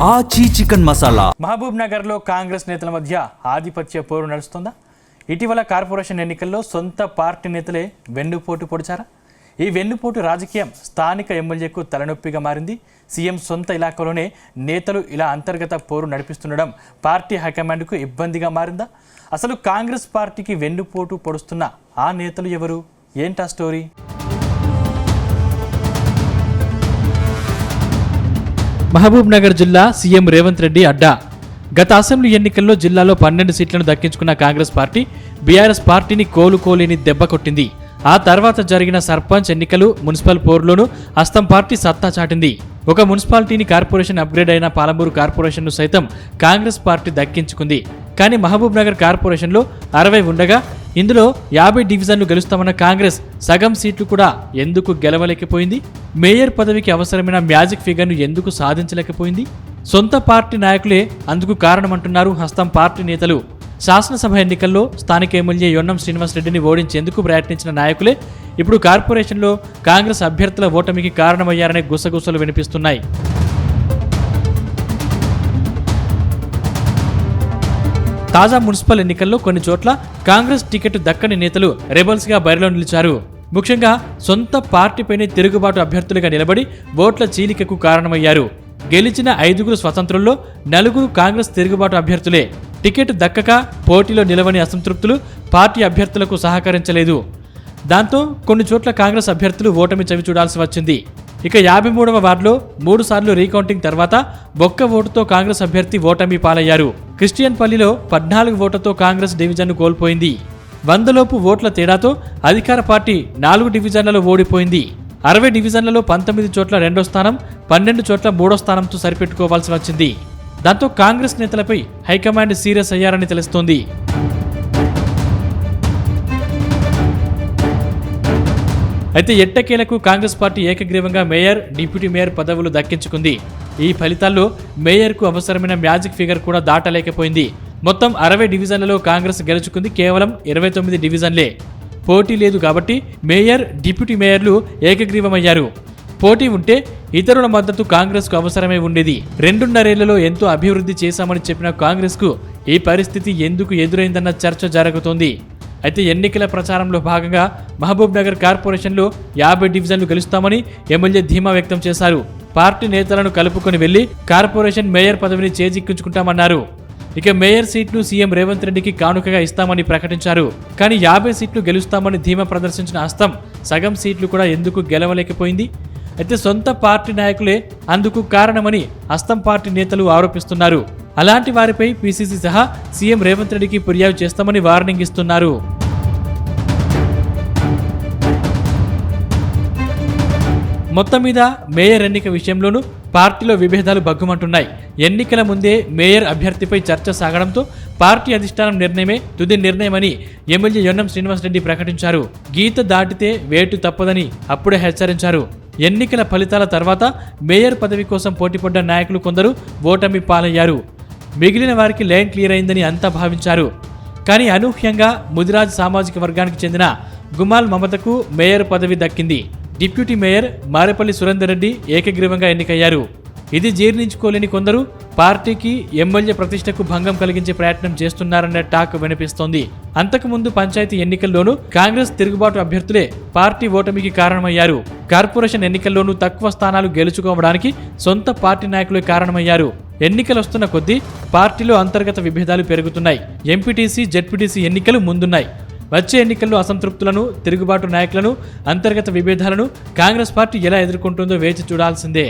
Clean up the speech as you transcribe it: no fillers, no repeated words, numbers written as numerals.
ఆచి చికెన్ మసాలా. మహబూబ్ నగర్ లో కాంగ్రెస్ నేతల మధ్య ఆధిపత్య పోరు నడుస్తుందా? ఇటీవల కార్పొరేషన్ ఎన్నికల్లో సొంత పార్టీ నేతలే వెన్నుపోటు పొడిచారా? ఈ వెన్నుపోటు రాజకీయం స్థానిక ఎమ్మెల్యేకు తలనొప్పిగా మారింది. సీఎం సొంత ఇలాకాలోనే నేతలు ఇలా అంతర్గత పోరు నడిపిస్తుండడం పార్టీ హైకమాండ్కు ఇబ్బందిగా మారిందా? అసలు కాంగ్రెస్ పార్టీకి వెన్నుపోటు పొడుస్తున్న ఆ నేతలు ఎవరు? ఏంటా స్టోరీ? మహబూబ్ నగర్ జిల్లా సీఎం రేవంత్ రెడ్డి అడ్డా. గత అసెంబ్లీ ఎన్నికల్లో జిల్లాలో 12 సీట్లను దక్కించుకున్న కాంగ్రెస్ పార్టీ బీఆర్ఎస్ పార్టీని కోలుకోలేని దెబ్బ కొట్టింది. ఆ తర్వాత జరిగిన సర్పంచ్ ఎన్నికలు, మున్సిపల్ పోరులోనూ హస్తం పార్టీ సత్తా చాటింది. ఒక మున్సిపాలిటీని కార్పొరేషన్ అప్గ్రేడ్ అయిన పాలమూరు కార్పొరేషన్ను సైతం కాంగ్రెస్ పార్టీ దక్కించుకుంది. కానీ మహబూబ్ నగర్ కార్పొరేషన్లో 60 ఉండగా ఇందులో 50 డివిజన్లు గెలుస్తామన్న కాంగ్రెస్ సగం సీట్లు కూడా ఎందుకు గెలవలేకపోయింది? మేయర్ పదవికి అవసరమైన మ్యాజిక్ ఫిగర్ను ఎందుకు సాధించలేకపోయింది? సొంత పార్టీ నాయకులే అందుకు కారణమంటున్నారు హస్తం పార్టీ నేతలు. శాసనసభ ఎన్నికల్లో స్థానిక ఎమ్మెల్యే యొన్నం శ్రీనివాసరెడ్డిని ఓడించేందుకు ప్రయత్నించిన నాయకులే ఇప్పుడు కార్పొరేషన్లో కాంగ్రెస్ అభ్యర్థుల ఓటమికి కారణమయ్యారనే గుసగుసలు వినిపిస్తున్నాయి. తాజా మున్సిపల్ ఎన్నికల్లో కొన్ని చోట్ల కాంగ్రెస్ టికెట్ దక్కని నేతలు రెబల్స్గా బరిలో నిలిచారు. ముఖ్యంగా సొంత పార్టీపైనే తిరుగుబాటు అభ్యర్థులుగా నిలబడి ఓట్ల చీలికకు కారణమయ్యారు. గెలిచిన 5 స్వతంత్రుల్లో 4 కాంగ్రెస్ తిరుగుబాటు అభ్యర్థులే. టికెట్ దక్కక పోటీలో నిలవని అసంతృప్తులు పార్టీ అభ్యర్థులకు సహకరించలేదు. దాంతో కొన్ని చోట్ల కాంగ్రెస్ అభ్యర్థులు ఓటమి చవి చూడాల్సి వచ్చింది. ఇక 53వ వార్డులో 3 సార్లు రీకౌంటింగ్ తర్వాత ఒక్క ఓటుతో కాంగ్రెస్ అభ్యర్థి ఓటమి పాలయ్యారు. క్రిస్టియన్ పల్లిలో 14 ఓట్లతో కాంగ్రెస్ డివిజన్ను కోల్పోయింది. 100 లోపు ఓట్ల తేడాతో అధికార పార్టీ 4 డివిజన్లలో ఓడిపోయింది. 60 డివిజన్లలో 19 చోట్ల 2వ స్థానం, 12 చోట్ల 3వ స్థానంతో సరిపెట్టుకోవాల్సి వచ్చింది. దాంతో కాంగ్రెస్ నేతలపై హైకమాండ్ సీరియస్ అయ్యారని తెలుస్తోంది. అయితే ఎట్టకేలకు కాంగ్రెస్ పార్టీ ఏకగ్రీవంగా మేయర్, డిప్యూటీ మేయర్ పదవులు దక్కించుకుంది. ఈ ఫలితాల్లో మేయర్కు అవసరమైన మ్యాజిక్ ఫిగర్ కూడా దాటలేకపోయింది. మొత్తం 60 డివిజన్లలో కాంగ్రెస్ గెలుచుకుంది కేవలం 29 డివిజన్లే. పోటీ లేదు కాబట్టి మేయర్, డిప్యూటీ మేయర్లు ఏకగ్రీవమయ్యారు. పోటీ ఉంటే ఇతరుల మద్దతు కాంగ్రెస్కు అవసరమే ఉండేది. 2.5 ఏళ్లలో ఎంతో అభివృద్ధి చేశామని చెప్పిన కాంగ్రెస్కు ఈ పరిస్థితి ఎందుకు ఎదురైందన్న చర్చ జరుగుతోంది. అయితే ఎన్నికల ప్రచారంలో భాగంగా మహబూబ్ నగర్ కార్పొరేషన్లో 50 డివిజన్లు గెలుస్తామని ఎమ్మెల్యే ధీమా వ్యక్తం చేశారు. పార్టీ నేతలను కలుపుకొని వెళ్లి కార్పొరేషన్ మేయర్ పదవిని చేజిక్కించుకుంటామన్నారు. ఇక మేయర్ సీట్ను సీఎం రేవంత్ రెడ్డికి కానుకగా ఇస్తామని ప్రకటించారు. కానీ 50 సీట్లు గెలుస్తామని ధీమా ప్రదర్శించిన హస్తం సగం సీట్లు కూడా ఎందుకు గెలవలేకపోయింది? అయితే సొంత పార్టీ నాయకులే అందుకు కారణమని హస్తం పార్టీ నేతలు ఆరోపిస్తున్నారు. అలాంటి వారిపై పీసీసీ సహా సీఎం రేవంత్ రెడ్డికి ఫిర్యాదు చేస్తామని వార్నింగ్ ఇస్తున్నారు. మొత్తం మీద మేయర్ ఎన్నిక విషయంలోనూ పార్టీలో విభేదాలు బగ్గుమంటున్నాయి. ఎన్నికల ముందే మేయర్ అభ్యర్థిపై చర్చ సాగడంతో పార్టీ అధిష్టానం నిర్ణయమే తుది నిర్ణయమని ఎమ్మెల్యే యొన్నం శ్రీనివాసరెడ్డి ప్రకటించారు. గీత దాటితే వేటు తప్పదని అప్పుడే హెచ్చరించారు. ఎన్నికల ఫలితాల తర్వాత మేయర్ పదవి కోసం పోటీపడ్డ నాయకులు కొందరు ఓటమి పాలయ్యారు. మిగిలిన వారికి లైన్ క్లియర్ అయిందని అంతా భావించారు. కానీ అనూహ్యంగా ముదిరాజ్ సామాజిక వర్గానికి చెందిన గుమాల్ మమతకు మేయర్ పదవి దక్కింది. డిప్యూటీ మేయర్ మారేపల్లి సురేందర్ రెడ్డి ఏకగ్రీవంగా ఎన్నికయ్యారు. ఇది జీర్ణించుకోలేని కొందరు పార్టీకి, ఎమ్మెల్యే ప్రతిష్టకు భంగం కలిగించే ప్రయత్నం చేస్తున్నారనే టాక్ వినిపిస్తోంది. అంతకుముందు పంచాయతీ ఎన్నికల్లోనూ కాంగ్రెస్ తిరుగుబాటు అభ్యర్థులే పార్టీ ఓటమికి కారణమయ్యారు. కార్పొరేషన్ ఎన్నికల్లోనూ తక్కువ స్థానాలు గెలుచుకోవడానికి సొంత పార్టీ నాయకులే కారణమయ్యారు. ఎన్నికలు వస్తున్న కొద్దీ పార్టీలో అంతర్గత విభేదాలు పెరుగుతున్నాయి. ఎంపీటీసీ, జెడ్పీటీసీ ఎన్నికలు ముందున్నాయి. వచ్చే ఎన్నికల్లో అసంతృప్తులను, తిరుగుబాటు నాయకులను, అంతర్గత విభేదాలను కాంగ్రెస్ పార్టీ ఎలా ఎదుర్కొంటుందో వేచి చూడాల్సిందే.